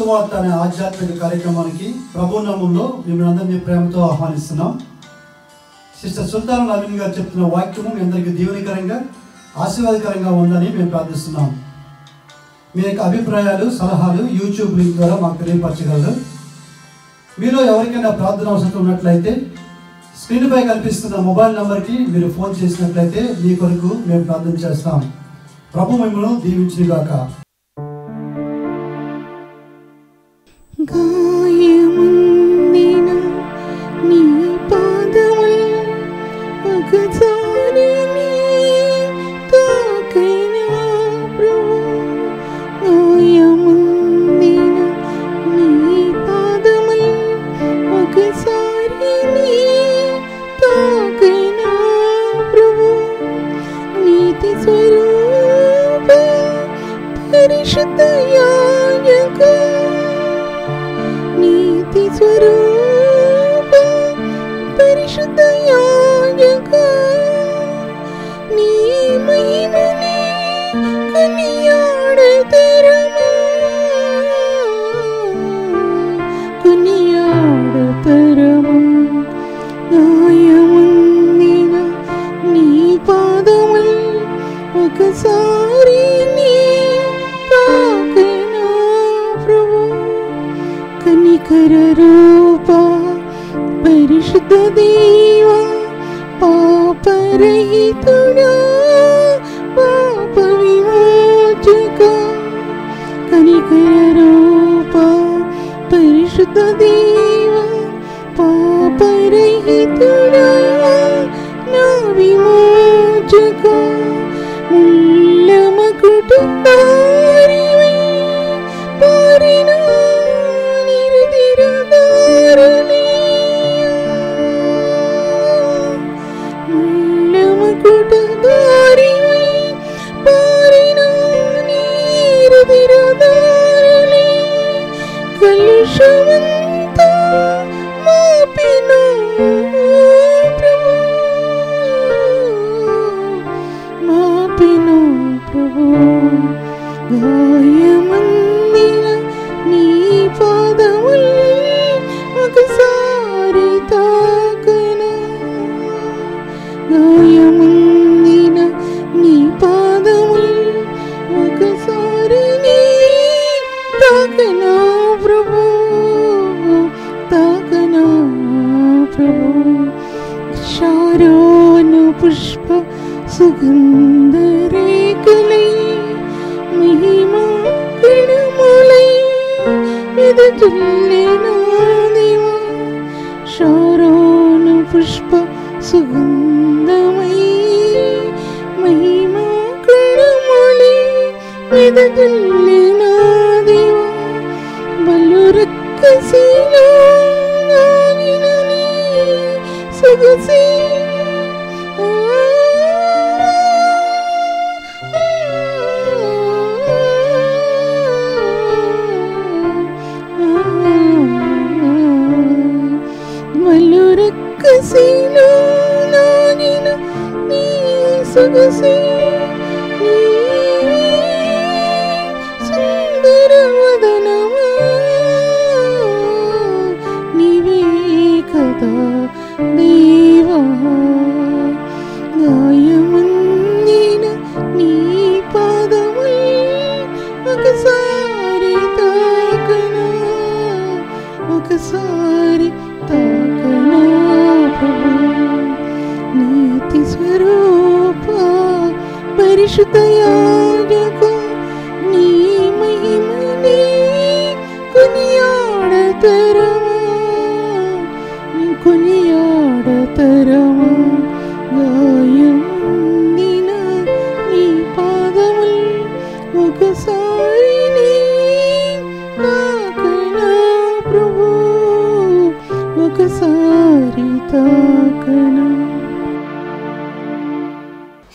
సువార్త అనే ఆధ్యాత్మిక కార్యక్రమానికి ప్రభు నామములో మిమ్మల్ని అందరినీ ప్రేమతో ఆహ్వానిస్తున్నాం. సిస్టర్ సుల్తాన్ నవీన్ గారు చెప్తున్న వాక్యము మీ అందరికీ దీవెనకరంగా ఆశీర్వాదకరంగా ఉందని మేము ప్రార్థిస్తున్నాం. మీ యొక్క అభిప్రాయాలు సలహాలు యూట్యూబ్ లింక్ ద్వారా మాకు తెలియపరచగలరు. మీలో ఎవరికైనా ప్రార్థన అవసరం ఉన్నట్లయితే స్క్రీన్పై కనిపిస్తున్న మొబైల్ నెంబర్కి మీరు ఫోన్ చేసినట్లయితే మీ కొరకు మేము ప్రార్థన చేస్తాం. ప్రభు మిమ్మల్ని దీవించుగాక.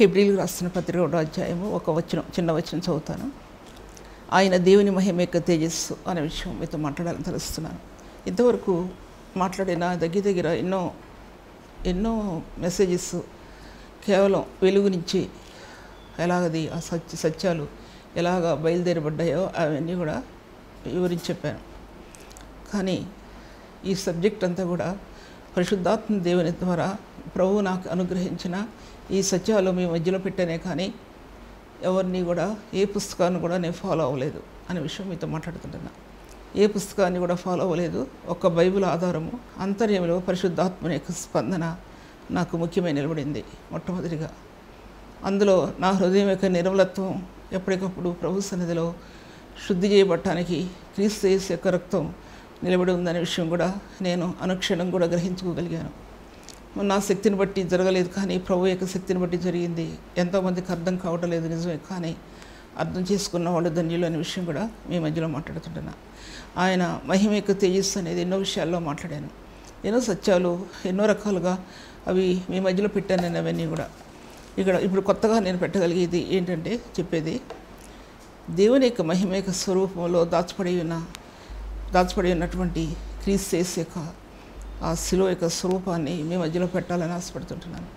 హెబ్రీయులకు రాసిన పత్రిక 1వ అధ్యాయము ఒక వచనం, చిన్న వచనం చదువుతాను. ఆయన దేవుని మహిమ యొక్క తేజస్సు అనే విషయం మీతో మాట్లాడాలని తెలుస్తున్నాను. ఇంతవరకు మాట్లాడిన దగ్గర ఎన్నో మెసేజెస్ కేవలం వెలుగు నుంచి ఎలాగది ఆ సత్యాలు ఎలాగ బయలుదేరబడ్డాయో అవన్నీ కూడా వివరించి చెప్పాను. కానీ ఈ సబ్జెక్ట్ అంతా కూడా పరిశుద్ధాత్మ దేవుని ద్వారా ప్రభువు నాకు అనుగ్రహించిన ఈ సత్యాలు మీ మధ్యలో పెట్టానే కానీ ఎవరిని కూడా ఏ పుస్తకాన్ని కూడా నేను ఫాలో అవ్వలేదు అనే విషయం మీతో మాట్లాడుతుంటున్నా. ఏ పుస్తకాన్ని కూడా ఫాలో అవ్వలేదు. ఒక బైబిల్ ఆధారము అంతర్యంలో పరిశుద్ధాత్మని యొక్క స్పందన నాకు ముఖ్యమైన నిలబడింది. మొట్టమొదటిగా అందులో నా హృదయం యొక్క నిర్మలత్వం ఎప్పటికప్పుడు ప్రభు సన్నిధిలో శుద్ధి చేయబడటానికి క్రీస్తు యేసు యొక్క రక్తం నిలబడి ఉందనే విషయం కూడా నేను అనుక్షణం కూడా గ్రహించుకోగలిగాను. నా శక్తిని బట్టి జరగలేదు కానీ ప్రభు యొక్క శక్తిని బట్టి జరిగింది. ఎంతోమందికి అర్థం కావటం లేదు నిజమే, కానీ అర్థం చేసుకున్న వాళ్ళు ధన్యులు అనే విషయం కూడా మీ మధ్యలో మాట్లాడుతుంటున్నా. ఆయన మహిమ యొక్క తేజస్సు అనేది ఎన్నో విషయాల్లో మాట్లాడాను. ఎన్నో సత్యాలు ఎన్నో రకాలుగా అవి మీ మధ్యలో పెట్టాను నేను. అవన్నీ కూడా ఇప్పుడు కొత్తగా నేను పెట్టగలిగేది ఏంటంటే చెప్పేది దేవుని యొక్క మహిమ యొక్క స్వరూపంలో దాచపడి ఉన్నటువంటి క్రీస్తు యేసు యొక్క ఆ శిలువ యొక్క స్వరూపాన్ని మీ మధ్యలో పెట్టాలని ఆశపడుతుంటున్నాను.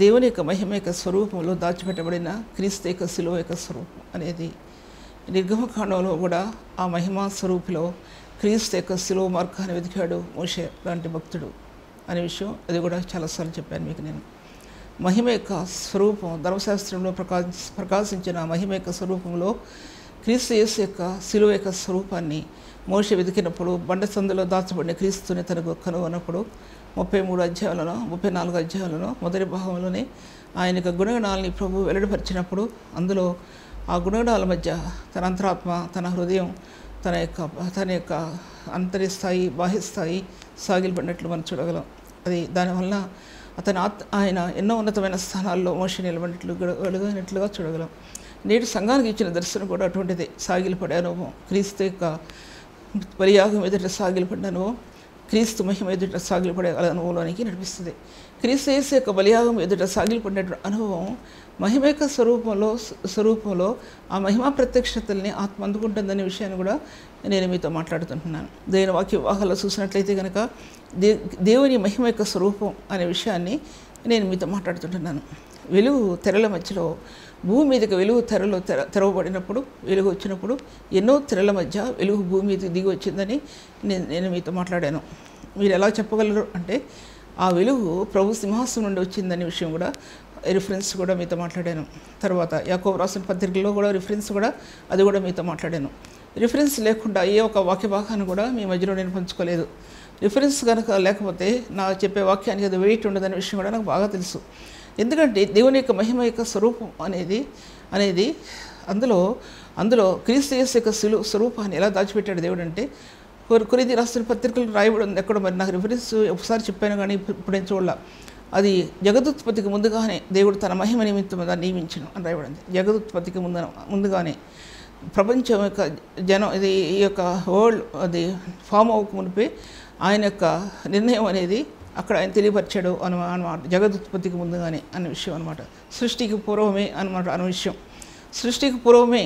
దేవుని యొక్క మహిమ యొక్క స్వరూపంలో దాచిపెట్టబడిన క్రీస్తు యొక్క శిలువ యొక్క స్వరూపం అనేది నిర్గమకాండంలో కూడా ఆ మహిమా స్వరూపిలో క్రీస్తు యొక్క శిలువ మార్గాన్ని వెతికాడు మోషే లాంటి భక్తుడు అనే విషయం అది కూడా చాలాసార్లు చెప్పాను మీకు. నేను మహిమ యొక్క స్వరూపం ధర్మశాస్త్రంలో ప్రకాశించిన మహిమ యొక్క స్వరూపంలో క్రీస్తు యేసు యొక్క శిలువ యొక్క స్వరూపాన్ని మోషే వెతికినప్పుడు బండ సందులో దాచబడిన క్రీస్తుని తనకు కనుగొన్నప్పుడు 33 అధ్యాయాలను 34 అధ్యాయాలను మొదటి భాగంలోనే ఆయన యొక్క గుణగణాలని ప్రభు వెల్లడిపరిచినప్పుడు అందులో ఆ గుణగణాల మధ్య తన అంతరాత్మ, తన హృదయం, తన యొక్క అంతర్స్థాయి బాహ్యస్థాయి సాగిలపడినట్లు మనం చూడగలం. అది దానివల్ల ఆయన ఎన్నో ఉన్నతమైన స్థానాల్లో మోషే నిలబడినట్లుగా చూడగలం. నేటి సంఘానికి ఇచ్చిన దర్శనం కూడా అటువంటిదే. సాగిలపడే అనుభవం, క్రీస్తు యొక్క బలియాగం ఎదుట సాగిలపడిన అనుభవం, క్రీస్తు మహిమ ఎదుట సాగిలపడే అనుభవంలోనికి నడిపిస్తుంది. క్రీస్తు యేసు యొక్క బలియాగం ఎదుట సాగిలపడిన అనుభవం మహిమ యొక్క స్వరూపంలో ఆ మహిమా ప్రత్యక్షతల్ని ఆత్మ అందుకుంటుందనే విషయాన్ని కూడా నేను మీతో మాట్లాడుతుంటున్నాను. దేవుని వాక్య వివాహాల్లో చూసినట్లయితే కనుక దేవుని మహిమ యొక్క స్వరూపం అనే విషయాన్ని నేను మీతో మాట్లాడుతుంటున్నాను. వెలుగు తెరల మధ్యలో భూమి మీదకి వెలుగు తెరవబడినప్పుడు వెలుగు వచ్చినప్పుడు ఎన్నో తెరల మధ్య వెలుగు భూమి మీదకి దిగి వచ్చిందని నేను మీతో మాట్లాడాను. మీరు ఎలా చెప్పగలరు అంటే ఆ వెలుగు ప్రభు సింహాసనం నుండి వచ్చిందనే విషయం కూడా రిఫరెన్స్ కూడా మీతో మాట్లాడాను. తర్వాత యాకోబు రాసిన పత్రికలో కూడా రిఫరెన్స్ కూడా అది కూడా మీతో మాట్లాడాను. రిఫరెన్స్ లేకుండా ఏ ఒక వాక్య భాగాన్ని కూడా మీ మధ్యలో నేను పంచుకోలేదు. రిఫరెన్స్ కనుక లేకపోతే నా చెప్పే వాక్యానికి అది వెయిట్ ఉండదనే విషయం కూడా నాకు బాగా తెలుసు. ఎందుకంటే దేవుని యొక్క మహిమ యొక్క స్వరూపం అనేది అందులో క్రీస్తు యేసు యొక్క స్వరూపాన్ని ఎలా దాచిపెట్టాడు దేవుడు అంటే కొరింథీ రాసిన పత్రికలు రాయబడి ఉంది. ఎక్కడ మరి నాకు రిఫరెన్స్ ఒకసారి చెప్పాను కానీ ఇప్పుడు నేను చూడాల. అది జగదుత్పత్తికి ముందుగానే దేవుడు తన మహిమ నిమిత్తం దాన్ని నియమించను అని రాయబడింది. జగదుత్పత్తికి ముందుగానే ప్రపంచం యొక్క ఇది ఈ యొక్క వరల్డ్ అది ఫామ్ అవ్వక మునిపే ఆయన యొక్క నిర్ణయం అనేది అక్కడ ఆయన తెలియపరిచాడు అనమాట. జగదుత్పత్తికి ముందుగానే అన్న విషయం అనమాట. సృష్టికి పూర్వమే అనమాట అన్న విషయం. సృష్టికి పూర్వమే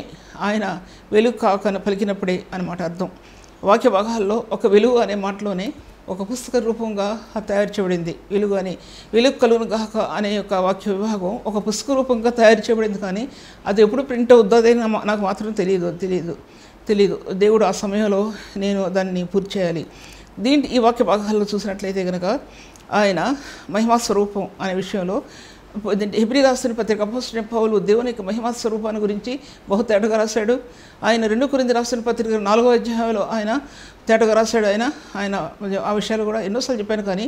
ఆయన వెలుగు కాక పలికినప్పుడే అనమాట అర్థం. వాక్య భాగాల్లో ఒక వెలుగు అనే మాటలోనే ఒక పుస్తక రూపంగా తయారు చేయబడింది. వెలుగు కలుగును గాక అనే యొక్క వాక్య విభాగం ఒక పుస్తక రూపంగా తయారు చేయబడింది. కానీ అది ఎప్పుడు ప్రింట్ అవుతుందో నాకు మాత్రం తెలియదు. దేవుడు ఆ సమయంలో నేను దాన్ని పూర్తి చేయాలి. ఈ వాక్య భాగాల్లో చూసినట్లయితే కనుక ఆయన మహిమా స్వరూపం అనే విషయంలో హెబ్రీ రాసిన పత్రిక అపోస్తలుడైన పౌలు దేవుని యొక్క మహిమా స్వరూపాన్ని గురించి బహు తేటగా రాశాడు. ఆయన 2 కొరింథీ రాసిన పత్రిక 4వ అధ్యాయంలో ఆయన తేటగా రాశాడు. ఆయన ఆ విషయాలు కూడా ఎన్నోసార్లు చెప్పాను. కానీ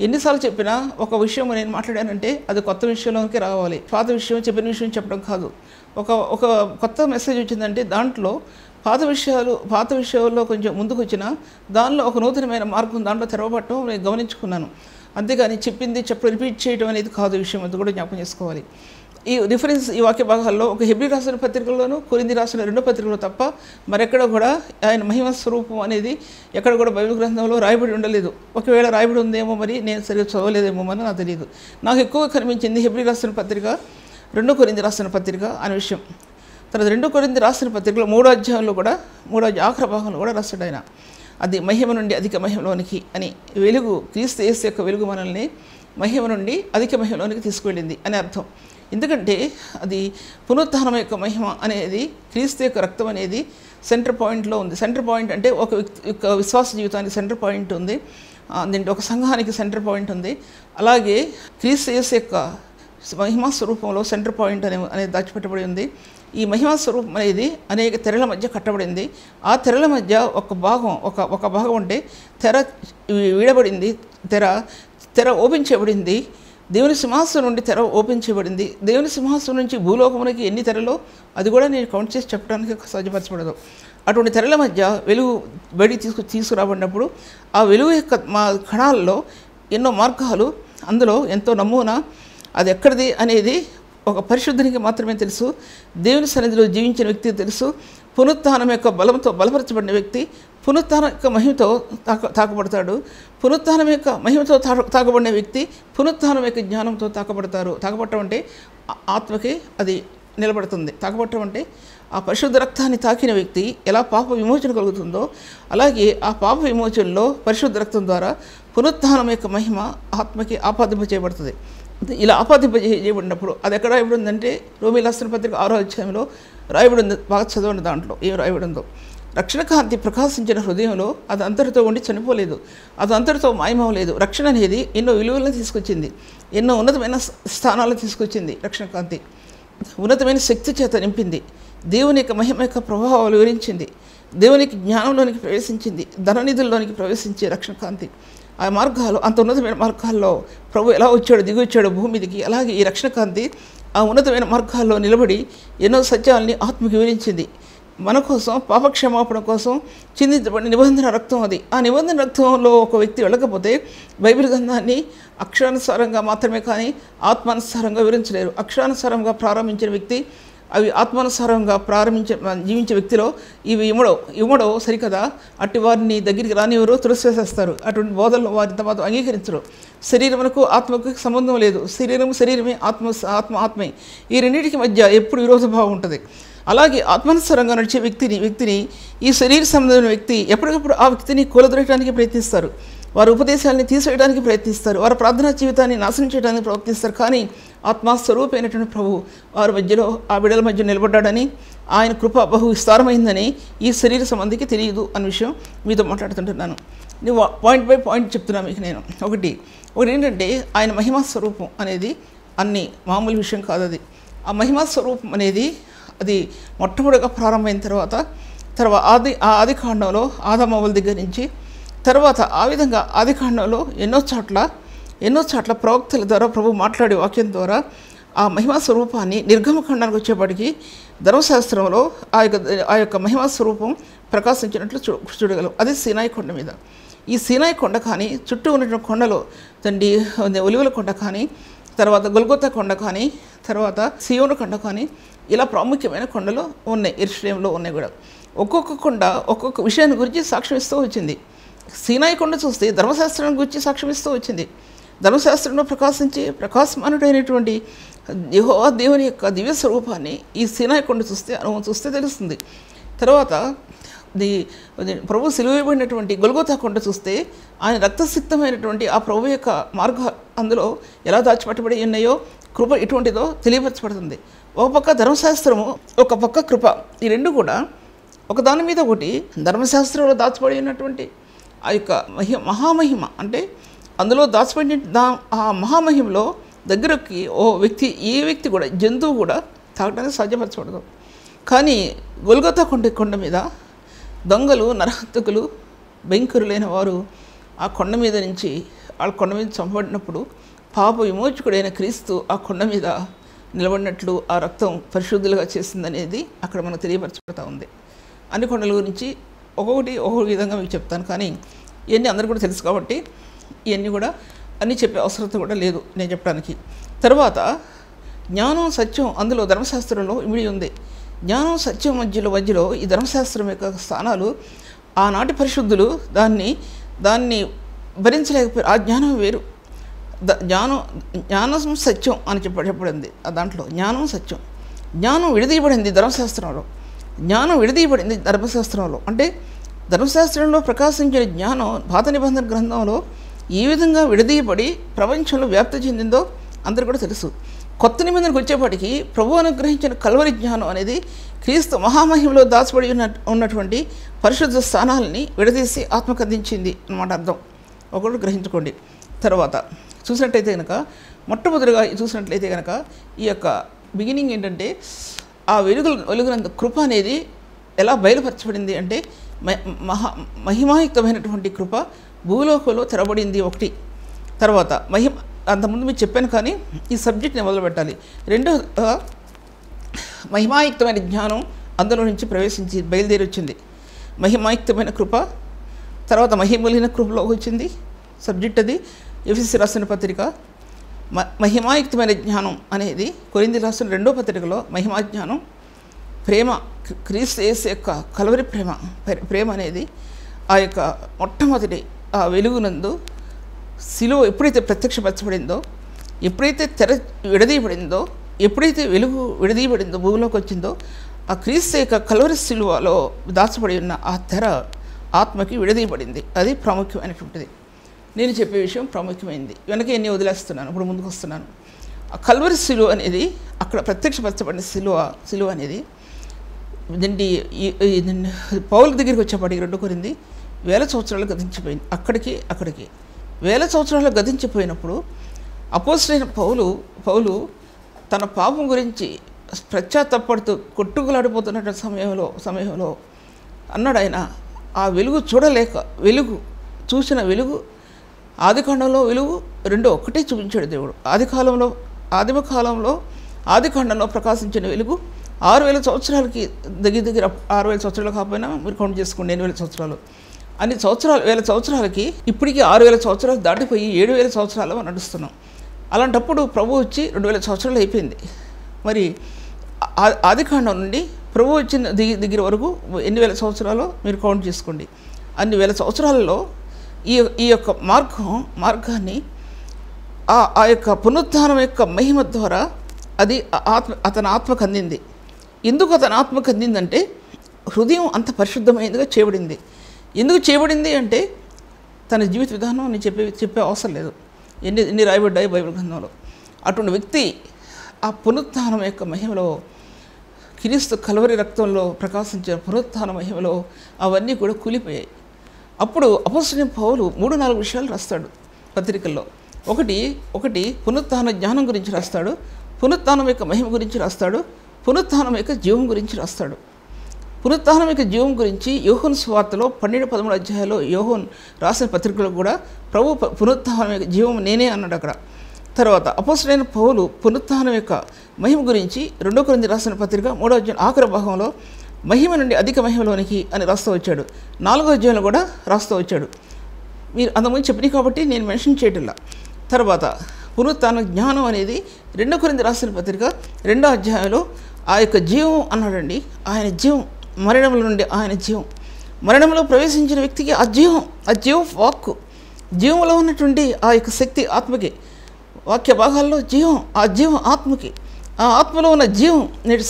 ఎన్నిసార్లు చెప్పినా ఒక విషయం నేను మాట్లాడానంటే అది కొత్త విషయంలోకి రావాలి. పాత విషయం చెప్పిన విషయం చెప్పడం కాదు. ఒక కొత్త మెసేజ్ వచ్చిందంటే దాంట్లో పాత విషయాల్లో కొంచెం ముందుకు వచ్చినా దానిలో ఒక నూతనమైన మార్గం దాంట్లో తెరవబట్టడం నేను గమనించుకున్నాను. అంతేగాని రిపీట్ చేయడం అనేది కాదు విషయం. అది కూడా జ్ఞాపకం చేసుకోవాలి. ఈ రిఫరెన్స్ ఈ వాక్య భాగాల్లో ఒక హెబ్రీ రాసిన పత్రికల్లోనూ కొరింథీ రాసిన 2 పత్రికలు తప్ప మరెక్కడ కూడా ఆయన మహిమ స్వరూపం అనేది ఎక్కడ కూడా బైబిల్ గ్రంథంలో రాయబడి ఉండలేదు. ఒకవేళ రాయబడి ఉందేమో మరి నేను సరిగ్గా చదవలేదేమో అని నాకు తెలియదు. నాకు ఎక్కువగా కనిపించింది హెబ్రీ రాసిన పత్రిక 2 కొరింథీ రాసిన పత్రిక అనే విషయం. తర్వాత 2 కొరింథీ రాసిన పత్రికలో 3వ అధ్యాయంలో కూడా 3వ ఆఖరి భాగంలో కూడా రాస్తాడు ఆయన. అది మహిమ నుండి అధిక మహిమలోనికి అని. వెలుగు క్రీస్తు యేసు యొక్క వెలుగు మనల్ని మహిమ నుండి అధిక మహిమలోనికి తీసుకువెళ్ళింది అని అర్థం. ఎందుకంటే అది పునరుత్థానం యొక్క మహిమ అనేది, క్రీస్తు యొక్క రక్తం అనేది సెంటర్ పాయింట్లో ఉంది. సెంటర్ పాయింట్ అంటే ఒక వ్యక్తి యొక్క విశ్వాస జీవితానికి సెంటర్ పాయింట్ ఉంది, దీంట్లో ఒక సంఘానికి సెంటర్ పాయింట్ ఉంది. అలాగే క్రీస్తు యేసు యొక్క మహిమా స్వరూపంలో సెంటర్ పాయింట్ అనేది దాచిపెట్టబడి ఉంది. ఈ మహిమా స్వరూపం అనేది అనేక తెరల మధ్య కట్టబడింది. ఆ తెరల మధ్య ఒక భాగం అంటే తెర వీడబడింది, తెర ఓపెన్ చేయబడింది. దేవుని సింహాసనం నుండి తెర ఓపెన్ చేయబడింది. దేవుని సింహాసనం నుంచి భూలోకమునికి ఎన్ని తెరలో అది కూడా నేను కౌంట్ చేసి చెప్పడానికి సాధ్యపరచబడదు. అటువంటి తెరల మధ్య వెలుగు బయటికి తీసుకురాబడినప్పుడు ఆ వెలుగు యొక్క కణాల్లో ఎన్నో మార్గాలు, అందులో ఎంతో నమూనా, అది ఎక్కడిది అనేది ఒక పరిశుద్ధునికి మాత్రమే తెలుసు. దేవుని సన్నిధిలో జీవించిన వ్యక్తికి తెలుసు. పునరుత్థానం యొక్క బలంతో బలపరచబడిన వ్యక్తి పునరుత్థానం యొక్క మహిమతో తాకబడతాడు. పునరుత్థానం యొక్క మహిమతో తాకబడిన వ్యక్తి పునరుత్థానం యొక్క జ్ఞానంతో తాకబడతారు. తాకబడటం అంటే ఆత్మకి అది నిలబడుతుంది. తాకబడటం అంటే ఆ పరిశుద్ధ రక్తాన్ని తాకిన వ్యక్తి ఎలా పాప విమోచన కలుగుతుందో, అలాగే ఆ పాప విమోచనలో పరిశుద్ధ రక్తం ద్వారా పునరుత్థానం యొక్క మహిమ ఆత్మకి ఆపాదింప చేయబడుతుంది. ఇలా ఆపాదింపజేయబడినప్పుడు అది ఎక్కడ రాయబడి ఉందంటే రోమీయుల రాసిన పత్రిక 6వ అధ్యాయంలో రాయబడి ఉంది. బాగా చదవండి, దాంట్లో ఏం రాయబడి ఉందో. రక్షణ కాంతి ప్రకాశించిన హృదయంలో అది అంతటితో ఉండి చనిపోలేదు, అది అంతటితో మాయమవలేదు. రక్షణ అనేది ఎన్నో విలువలను తీసుకొచ్చింది, ఎన్నో ఉన్నతమైన స్థానాలను తీసుకొచ్చింది. రక్షణ కాంతి ఉన్నతమైన శక్తి చేత నింపింది, దేవుని యొక్క మహిమ యొక్క ప్రభావాలు వివరించింది, దేవునికి జ్ఞానంలోనికి ప్రవేశించింది, ధననిధుల్లోనికి ప్రవేశించే రక్షణ కాంతి. ఆ మార్గాలు, అంత ఉన్నతమైన మార్గాల్లో ప్రభు ఎలా వచ్చాడు, దిగి వచ్చాడు భూమి మీదికి, అలాగే ఈ రక్షణ కాంతి ఆ ఉన్నతమైన మార్గాల్లో నిలబడి ఎన్నో సత్యాలని ఆత్మకి వివరించింది. మన కోసం, పాపక్షమాపణ కోసం చిందించబడిన నిబంధన రక్తం అది. ఆ నిబంధన రక్తంలో ఒక వ్యక్తి వెళ్ళకపోతే బైబిల్ గ్రంథాన్ని అక్షరానుసారంగా మాత్రమే కానీ ఆత్మానుసారంగా వివరించలేరు. అక్షరానుసారంగా ప్రారంభించిన వ్యక్తి అవి ఆత్మానుసారంగా జీవించే వ్యక్తిలో ఇవి ఇమ్మడో సరికదా, అట్టి వారిని దగ్గరికి రానివారు, తులసివేసేస్తారు. అటువంటి బోధనలు వారితో మాత్రం అంగీకరించరు. శరీరమునకు ఆత్మకు సంబంధం లేదు. శరీరమే, ఆత్మే. ఈ రెండింటికి మధ్య ఎప్పుడు విరోధభావం ఉంటుంది. అలాగే ఆత్మానుసారంగా నడిచే వ్యక్తిని ఈ శరీర సంబంధమైన వ్యక్తి ఎప్పటికప్పుడు ఆ వ్యక్తిని కూలదొరకడానికి ప్రయత్నిస్తారు. వారి ఉపదేశాలని తీసివేయడానికి ప్రయత్నిస్తారు. వారి ప్రార్థనా జీవితాన్ని నాశనం చేయడానికి ప్రయత్నిస్తారు. కానీ ఆత్మస్వరూపైనటువంటి ప్రభు వారి మధ్యలో, ఆ బిడ్డల మధ్య నిలబడ్డాడని, ఆయన కృప బహు విస్తారమైందని ఈ శరీర సంబంధికి తెలియదు అనే విషయం మీతో మాట్లాడుతుంటున్నాను. నేను పాయింట్ బై పాయింట్ చెప్తున్నాను మీకు. నేను ఒకటి ఏంటంటే ఆయన మహిమా స్వరూపం అనేది అన్ని మామూలు విషయం కాదు. అది ఆ మహిమా స్వరూపం అనేది అది మొట్టమొదటిగా ప్రారంభమైన తర్వాత ఆది కాండంలో ఆదామవ్వల దగ్గర నుంచి తర్వాత ఆ విధంగా ఆది కాండంలో ఎన్నో చోట్ల ప్రవక్తల ద్వారా ప్రభు మాట్లాడే వాక్యం ద్వారా ఆ మహిమా స్వరూపాన్ని నిర్గమకాండానికి వచ్చేప్పటికీ ధర్మశాస్త్రంలో ఆ యొక్క మహిమా స్వరూపం ప్రకాశించినట్లు చూడగలం. అది సీనాయి కొండ మీద. ఈ సీనాయి కొండ కానీ, చుట్టూ ఉన్నటువంటి కొండలో ఒలివల కొండ కానీ, తర్వాత గొల్గొతా కొండ కానీ, తర్వాత సియోను కొండ కానీ, ఇలా ప్రాముఖ్యమైన కొండలు ఉన్నాయి. యెరూషలేములో ఉన్నాయి కూడా. ఒక్కొక్క కొండ ఒక్కొక్క విషయాన్ని గురించి సాక్ష్యం ఇస్తూ వచ్చింది. సీనాయి కొండ చూస్తే ధర్మశాస్త్రం గురించి సాక్ష్యం ఇస్తూ వచ్చింది. ధర్మశాస్త్రంలో ప్రకాశమానుడైనటువంటి యెహోవా దేవుని యొక్క దివ్య స్వరూపాన్ని ఈ సీనాయి కొండ చూస్తే తెలుస్తుంది. తర్వాత ప్రభు సిలువైబడినటువంటి గొల్గొతా కొండ చూస్తే ఆయన రక్తసిక్తమైనటువంటి ఆ ప్రభు యొక్క మార్గ అందులో ఎలా దాచిపెట్టబడి ఉన్నాయో, కృప ఎటువంటిదో తెలియపరచబడుతుంది. ఒక పక్క ధర్మశాస్త్రము, ఒక పక్క కృప. ఈ రెండు కూడా ఒకదాని మీద ఒకటి ధర్మశాస్త్రంలో దాచిపడి ఉన్నటువంటి ఆ యొక్క మహామహిమ, అంటే అందులో దాచిపడిన ఆ మహామహిమలో దగ్గరకి ఏ వ్యక్తి కూడా, జంతువు కూడా తాగడానికి సాధ్యపరచబడదు. కానీ గొల్గొతా కొండ మీద దొంగలు, నరహంతకులు, భయంకరులైన వారు ఆ కొండ మీద నుంచి చంపబడినప్పుడు పాప విమోచకుడైన క్రీస్తు ఆ కొండ మీద నిలబడినట్లు ఆ రక్తం పరిశుద్ధులుగా చేసిందనేది అక్కడ మనకు తెలియపరచబడతా ఉంది. అన్ని కొండల గురించి ఒక్కొక్క విధంగా మీకు చెప్తాను. కానీ ఇవన్నీ అందరూ కూడా తెలుసు కాబట్టి ఇవన్నీ కూడా అన్నీ చెప్పే అవసరత కూడా లేదు నేను చెప్పడానికి. తర్వాత జ్ఞానం, సత్యం అందులో ధర్మశాస్త్రంలో ఇమిడి ఉంది. జ్ఞానం, సత్యం మధ్యలో ఈ ధర్మశాస్త్రం యొక్క స్థానాలు ఆనాటి పరిశుద్ధులు దాన్ని భరించలేకపోయారు. ఆ జ్ఞానం వేరు. జ్ఞానం సత్యం అని చెప్పబడింది. దాంట్లో జ్ఞానం, సత్యం, జ్ఞానం విడదీయబడింది ధర్మశాస్త్రంలో. అంటే ధర్మశాస్త్రంలో ప్రకాశించిన జ్ఞానం పాత నిబంధన గ్రంథంలో ఈ విధంగా విడదీయబడి ప్రపంచంలో వ్యాప్తి చెందిందో అందరూ కూడా తెలుసు. కొత్త నిబంధనకు వచ్చేప్పటికీ ప్రభు అనుగ్రహించిన కల్వరి జ్ఞానం అనేది క్రీస్తు మహామహిమలో దాచబడి ఉన్నటువంటి పరిశుద్ధ స్థానాలని విడదీసి ఆత్మకు అందించింది అన్నమాట అర్థం. ఒకటి గ్రహించుకోండి. తర్వాత చూసినట్లయితే కనుక మొట్టమొదటిగా చూసినట్లయితే కనుక ఈ యొక్క బిగినింగ్ ఏంటంటే ఆ వెలుగునంత కృప అనేది ఎలా బయలుపరచబడింది అంటే మహిమాయుక్తమైనటువంటి కృప భూలోకంలో తెరబడింది ఒకటి. తర్వాత అంతకుముందు మీకు చెప్పాను కానీ ఈ సబ్జెక్ట్ని మొదలు పెట్టాలి. రెండో మహిమాయుక్తమైన జ్ఞానం అందులో నుంచి ప్రవేశించి బయలుదేరి వచ్చింది. మహిమాయుక్తమైన కృప తర్వాత మహిమలిన కృపలో వచ్చింది సబ్జెక్ట్. అది ఎఫెసీ రాసిన పత్రిక. మహిమాయుక్తమైన జ్ఞానం అనేది కొరింథీ రాసిన 2వ పత్రికలో మహిమా జ్ఞానం, ప్రేమ, క్రీస్తు యేసు యొక్క కల్వరి ప్రేమ అనేది ఆ యొక్క మొట్టమొదటి ఆ వెలుగునందు శిలువ ఎప్పుడైతే ప్రత్యక్షపరచబడిందో, ఎప్పుడైతే తెర విడదీయబడిందో, ఎప్పుడైతే వెలుగు విడదీయబడిందో, భూమిలోకి వచ్చిందో, ఆ క్రీస్తు యొక్క కల్వరి శిలువలో దాచబడి ఉన్న ఆ తెర ఆత్మకి విడదీయబడింది. అది ప్రాముఖ్యమైనటువంటిది. నేను చెప్పే విషయం ప్రాముఖ్యమైనది. వెనక ఎన్ని వదిలేస్తున్నాను, ఇప్పుడు ముందుకు వస్తున్నాను. ఆ కల్వరి శిలువ అనేది అక్కడ ప్రత్యక్షపరచబడిన శిలువ అనేది దీన్ని పౌలు దగ్గరికి వచ్చేప్పటికి 2 కొరింథీ 1000 సంవత్సరాలు గతించిపోయింది. అక్కడికి 1000 సంవత్సరాలు గతించిపోయినప్పుడు అపోస్తలుడైన పౌలు తన పాపం గురించి పశ్చాత్తాపడుతూ కొట్టుకులాడిపోతున్న సమయంలో అన్నాడు ఆయన, ఆ వెలుగు చూడలేక చూసిన వెలుగు ఆదికాండంలో వెలుగు రెండో ఒకటే చూపించాడు దేవుడు. ఆదికాండంలో ప్రకాశించిన వెలుగు 6000 సంవత్సరాలకి దగ్గర 6000 సంవత్సరాలు కాకపోయినా మీరు కౌంట్ చేసుకోండి 8000 సంవత్సరాలు. అన్ని సంవత్సరాలు 1000 సంవత్సరాలకి ఇప్పటికీ 6000 సంవత్సరాలు దాటిపోయి 7000 సంవత్సరాలు నడుస్తున్నాం. అలాంటప్పుడు ప్రభు వచ్చి 2000 సంవత్సరాలు అయిపోయింది. మరి ఆదికాండం నుండి ప్రభు వచ్చిన దగ్గర వరకు ఎన్ని వేల సంవత్సరాలు మీరు కౌంట్ చేసుకోండి. అన్ని వేల సంవత్సరాలలో ఈ యొక్క మార్గాన్ని ఆ యొక్క పునరుద్ధానం యొక్క మహిమ ద్వారా అది అతని ఆత్మకు అందింది. ఎందుకు అతని ఆత్మకు అందిందంటే హృదయం అంత పరిశుద్ధమైనదిగా చేయబడింది. ఎందుకు చేయబడింది అంటే తన జీవిత విధానం నేను చెప్పే అవసరం లేదు. ఎన్ని రాయబడ్డాయి బైబిల్ గ్రంథంలో. అటువంటి వ్యక్తి ఆ పునరుత్థానం యొక్క మహిమలో, క్రీస్తు కల్వరి రక్తంలో ప్రకాశించిన పునరుత్థాన మహిమలో అవన్నీ కూడా కూలిపోయాయి. అప్పుడు అపోస్తలుడైన పౌలు 3-4 విషయాలు రాస్తాడు పత్రికల్లో. ఒకటి పునరుత్థాన జ్ఞానం గురించి రాస్తాడు, పునరుత్థానం యొక్క మహిమ గురించి రాస్తాడు, పునరుత్థానం యొక్క జీవం గురించి రాస్తాడు. పునరుత్థానం యొక్క జీవం గురించి యోహాను సువార్తలో 12-13 అధ్యాయాల్లో యోహాను రాసిన పత్రికలో కూడా ప్రభు పునరుత్థానం యొక్క జీవం నేనే అన్నాడు అక్కడ. తర్వాత అపోస్తలుడైన పౌలు పునరుత్థానం యొక్క మహిమ గురించి 2 కొరింథీ రాసిన పత్రిక 3వ అధ్యాయం ఆఖరి భాగంలో మహిమ నుండి అధిక మహిమలోనికి అని రాస్తూ వచ్చాడు. 4వ అధ్యాయంలో కూడా రాస్తూ వచ్చాడు. మీరు అంతకుముందు చెప్పినాయి కాబట్టి నేను మెన్షన్ చేయటంలా. తర్వాత పునరుత్థాన జ్ఞానం అనేది 2 కొరింథీ రాసిన పత్రిక 2వ అధ్యాయంలో ఆ యొక్క జీవం అన్నాడండి. ఆయన జీవం, మరణంలో నుండి ఆయన జీవం, మరణంలో ప్రవేశించిన వ్యక్తికి ఆ జీవం వాక్కు, జీవంలో ఉన్నటువంటి ఆ యొక్క శక్తి ఆత్మకి, వాక్య భాగాల్లో ఆ జీవం ఆత్మకి, ఆ ఆత్మలో ఉన్న జీవం నేటి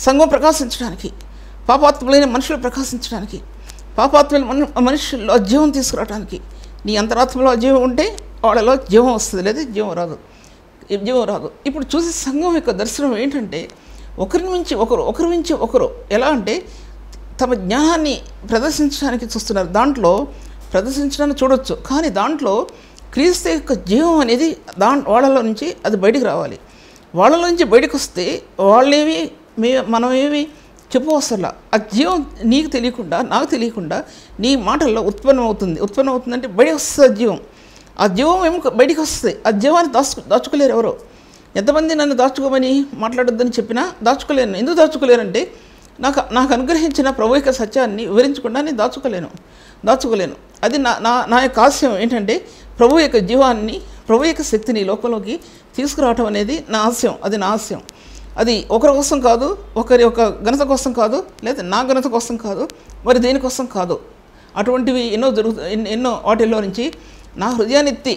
సంఘం ప్రకాశించడానికి, పాపాత్ములైన మనుషులు ప్రకాశించడానికి, పాపాత్ములైన మనుషుల్లో ఆ జీవం తీసుకురావడానికి. నీ అంతరాత్మలో ఆ జీవం ఉంటే వాళ్ళలో జీవం వస్తుంది, లేదా జీవం రాదు. ఇప్పుడు చూసే సంఘం యొక్క దర్శనం ఏంటంటే ఒకరి మించి ఒకరు ఎలా అంటే తమ జ్ఞానాన్ని ప్రదర్శించడానికి చూస్తున్నారు. దాంట్లో ప్రదర్శించడానికి చూడొచ్చు, కానీ దాంట్లో క్రీస్తు యొక్క జీవం అనేది వాళ్ళలో నుంచి అది బయటికి రావాలి. వాళ్ళలో నుంచి బయటకు వస్తే మనం ఏమి చెప్పవసరలా. ఆ జీవం నీకు తెలియకుండా, నాకు తెలియకుండా నీ మాటల్లో ఉత్పన్నమవుతుందంటే బయటకు వస్తుంది ఆ జీవం. ఆ జీవం ఏమో బయటికి వస్తుంది. ఆ జీవాన్ని దాచుకోలేరు ఎవరో. ఎంతమంది నన్ను దాచుకోమని మాట్లాడొద్దని చెప్పినా దాచుకోలేను. ఎందుకు దాచుకోలేనంటే నాకు అనుగ్రహించిన ప్రభు యొక్క సత్యాన్ని వివరించకుండా నేను దాచుకోలేను. అది నా యొక్క ఆశయం ఏంటంటే ప్రభు యొక్క జీవాన్ని, ప్రభు యొక్క శక్తిని లోకంలోకి తీసుకురావటం అనేది నా ఆశయం. అది ఒకరి కోసం కాదు, ఒకరి యొక్క ఘనత కోసం కాదు, లేదా నా ఘనత కోసం కాదు, మరి దేనికోసం కాదు. అటువంటివి ఎన్నో వాటిల్లో నుంచి నా హృదయాన్ని ఎత్తి,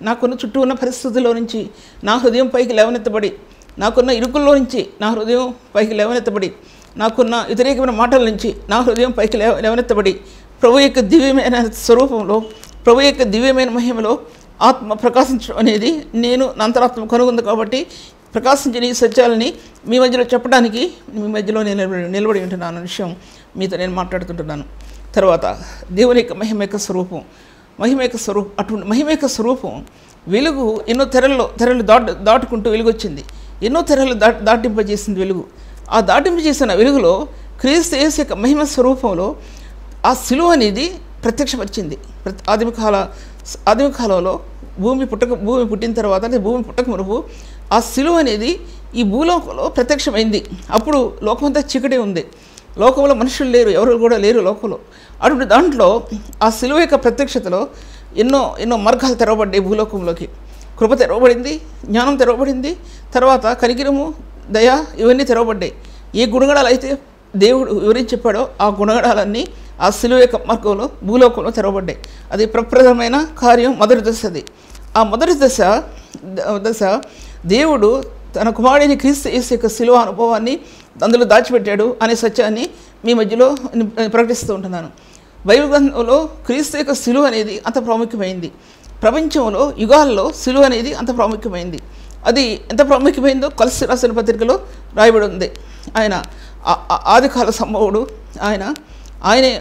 నాకున్న చుట్టూ ఉన్న పరిస్థితుల్లో నుంచి నా హృదయం పైకి లేవనెత్తబడి, నాకున్న ఇరుకుల్లో నుంచి నా హృదయం పైకి లేవనెత్తబడి, నాకున్న వ్యతిరేకమైన మాటల నుంచి నా హృదయం పైకి లేవనెత్తబడి, ప్రభు యొక్క దివ్యమైన స్వరూపంలో, ప్రభు యొక్క దివ్యమైన మహిమలో ఆత్మ ప్రకాశించడం అనేది నేను నా అంతరాత్మ కనుగొంది కాబట్టి ప్రకాశించిన ఈ సత్యాలని మీ మధ్యలో చెప్పడానికి మీ మధ్యలో నేను నిలబడి ఉంటున్నాను అనే విషయం మీతో నేను మాట్లాడుతుంటున్నాను. తర్వాత దేవుని యొక్క మహిమ యొక్క స్వరూపం, అటువంటి మహిమ యొక్క స్వరూపం వెలుగు ఎన్నో తెరలు దాటుకుంటూ వెలుగు వచ్చింది. ఎన్నో తెరలు దాటింపజేసింది వెలుగు. ఆ దాటింపజేసిన వెలుగులో క్రీస్తు యేసు యొక్క మహిమ స్వరూపంలో ఆ సిలువ అనేది ప్రత్యక్షపరిచింది. ఆదిమ కాలంలో భూమి పుట్టిన తర్వాత అంటే భూమి పుట్టక మునుపు ఆ సిలువ అనేది ఈ భూలోకంలో ప్రత్యక్షమైంది. అప్పుడు లోకమంతా చీకటి ఉంది, లోకంలో మనుషులు లేరు, ఎవరు కూడా లేరు లోకంలో. అటువంటి దాంట్లో ఆ సిలువ యొక్క ప్రత్యక్షతలో ఎన్నో మార్గాలు తెరవబడ్డాయి. భూలోకంలోకి కృప తెరవబడింది, జ్ఞానం తెరవబడింది, తర్వాత కనికిరము, దయ ఇవన్నీ తెరవబడ్డాయి. ఏ గుణగణాలు అయితే దేవుడు వివరించి చెప్పాడో ఆ గుణగణాలన్నీ ఆ సిలువ యొక్క మార్గంలో భూలోకంలో తెరవబడ్డాయి. అది ప్రప్రదమైన కార్యం మొదటి దశ. అది ఆ మొదటి దశ దేవుడు తన కుమారుడిని క్రీస్తు యేసు యొక్క సిలువ అనుభవాన్ని అందులో దాచిపెట్టాడు అనే సత్యాన్ని మీ మధ్యలో ప్రకటిస్తూ ఉంటున్నాను. బైబిల్ గ్రంథంలో క్రీస్తు యొక్క సిలువ అనేది అంత ప్రాముఖ్యమైంది. ప్రపంచంలో యుగాల్లో సిలువ అనేది అంత ప్రాముఖ్యమైంది. అది ఎంత ప్రాముఖ్యమైందో కొలస్సీ రాసిన పత్రికలో రాయబడి ఉంది. ఆయన ఆదికాల సంభవుడు, ఆయనే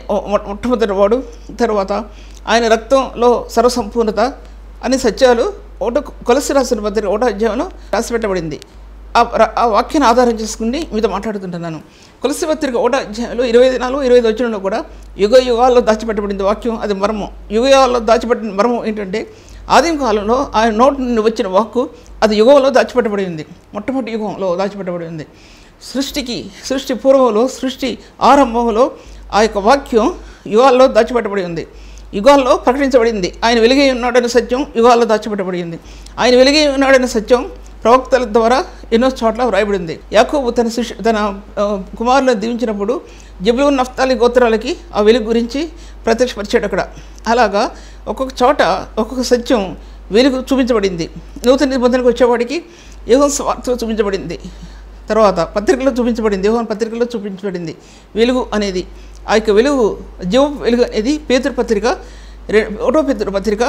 మొట్టమొదటి వాడు, తర్వాత ఆయన రక్తంలో సర్వసంపూర్ణత అనే సత్యాలు కొలస్సీ రాసిన పత్రిక 1వ అధ్యాయంలో రాసిపెట్టబడింది. ఆ వాక్యాన్ని ఆధారం చేసుకుని మీతో మాట్లాడుతుంటున్నాను. కొలస్సీ పత్రిక 1వ అధ్యాయంలో 24-25 వచనంలో కూడా యుగ యుగాల్లో దాచిపెట్టబడింది వాక్యం. అది మర్మం. యుగాల్లో దాచిపెట్టిన మర్మం ఏంటంటే ఆదిమ కాలంలో ఆయన నోటి నుండి వచ్చిన వాక్కు అది యుగంలో దాచిపెట్టబడి ఉంది. మొట్టమొదటి యుగంలో దాచిపెట్టబడి ఉంది. సృష్టి పూర్వంలో, సృష్టి ఆరంభంలో ఆ యొక్క వాక్యం యుగాల్లో దాచిపెట్టబడి ఉంది. యుగాల్లో ప్రకటించబడింది. ఆయన వెలుగై ఉన్నాడనే సత్యం యుగాల్లో దాచిపెట్టబడింది. ఆయన వెలుగై ఉన్నాడనే సత్యం ప్రవక్తల ద్వారా ఎన్నో చోట్ల వ్రాయబడింది. యాకోబు తన కుమారులను దీవించినప్పుడు జెబూలూను నఫ్తాలి గోత్రాలకి ఆ వెలుగు గురించి ప్రత్యక్షపరిచాడు అక్కడ. అలాగా ఒక్కొక్క చోట ఒక్కొక్క సత్యం వెలుగు చూపించబడింది. నూతన నిబంధనకు వచ్చేవాడికి యోహాను సువార్తలో చూపించబడింది, తర్వాత పత్రికలో చూపించబడింది, యోహాను పత్రికలో చూపించబడింది వెలుగు అనేది. ఆ యొక్క వెలుగు, జీవ వెలుగు అనేది పేతురు పత్రిక 1వ పేతురు పత్రిక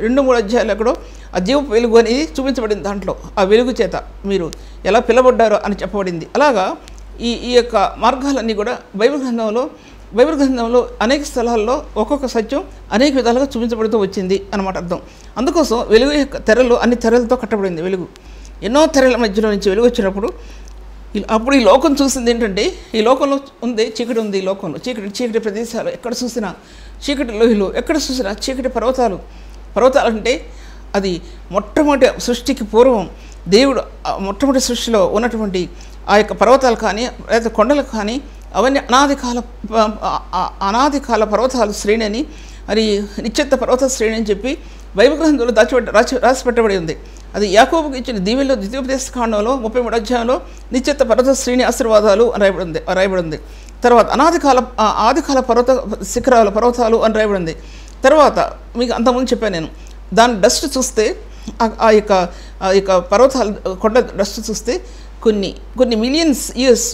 2-3 అధ్యాయాలు అక్కడ ఆ జీవ వెలుగు అనేది చూపించబడింది. దాంట్లో ఆ వెలుగు చేత మీరు ఎలా పిలవడ్డారో అని చెప్పబడింది. అలాగా ఈ యొక్క మార్గాలన్నీ కూడా బైబిల్ గ్రంథంలో అనేక స్థలాల్లో ఒక్కొక్క సత్యం అనేక విధాలుగా చూపించబడుతూ వచ్చింది అన్నమాట అర్థం. అందుకోసం వెలుగు యొక్క తెరలు అన్ని తెరలతో కట్టబడింది. వెలుగు ఎన్నో తెరల మధ్యలో నుంచి వెలుగు వచ్చినప్పుడు అప్పుడు ఈ లోకం చూసింది ఏంటంటే, ఈ లోకంలో ఉంది చీకటి, ఉంది ఈ లోకంలో చీకటి ప్రదేశాలు, ఎక్కడ చూసినా చీకటి లోయలు, ఎక్కడ చూసినా చీకటి పర్వతాలు అంటే అది మొట్టమొదటి సృష్టికి పూర్వం దేవుడు మొట్టమొదటి సృష్టిలో ఉన్నటువంటి ఆ యొక్క పర్వతాలు కానీ లేదా కొండలు కానీ అవన్నీ అనాది కాల పర్వతాలు శ్రేణి అని, అది నిశ్చిత పర్వత శ్రేణి అని చెప్పి బైబిల్ గ్రంథంలో రాసి పెట్టబడి ఉంది. అది యాకోబుకి ఇచ్చిన దీవెనలో ద్వితీయోపదేశ కాండంలో 33వ అధ్యాయంలో నిశ్చిత పర్వత శ్రేణి ఆశీర్వాదాలు అని రాయబడి ఉంది. తర్వాత ఆదికాల పర్వతాలు అని రాయబడి ఉంది. తర్వాత మీకు అంతకుముందు చెప్పాను నేను, దాని డస్ట్ చూస్తే ఆ యొక్క పర్వతాలు కొండ డస్ట్ చూస్తే కొన్ని మిలియన్స్ ఇయర్స్